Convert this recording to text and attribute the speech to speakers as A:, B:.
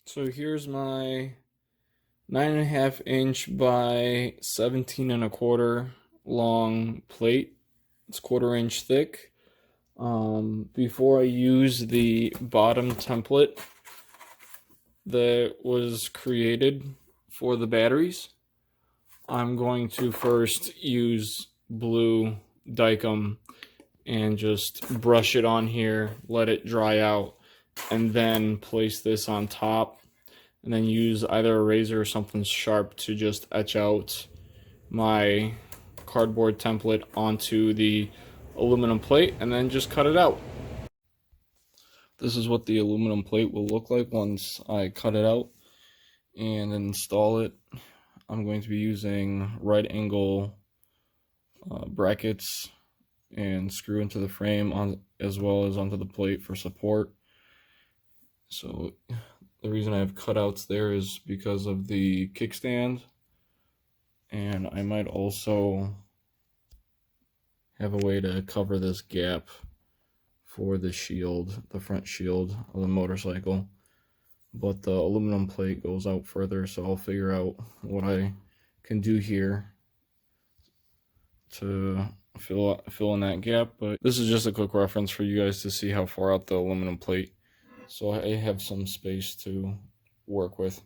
A: So here's my 9.5 inch by 17 1/4 long plate. It's 1/4 inch thick. Before I use the bottom template that was created for the batteries, I'm going to first use blue Dykem and just brush it on here, let it dry out, and then place this on top, and then use either a razor or something sharp to just etch out my cardboard template onto the aluminum plate, and then just cut it out. This is what the aluminum plate will look like once I cut it out and install it. I'm going to be using right angle brackets and screw into the frame on as well as onto the plate for support. So the reason I have cutouts there is because of the kickstand, and I might also have a way to cover this gap for the shield, the front shield of the motorcycle, but the aluminum plate goes out further, so I'll figure out what I can do here to fill in that gap. But this is just a quick reference for you guys to see how far out the aluminum plate, so I have some space to work with.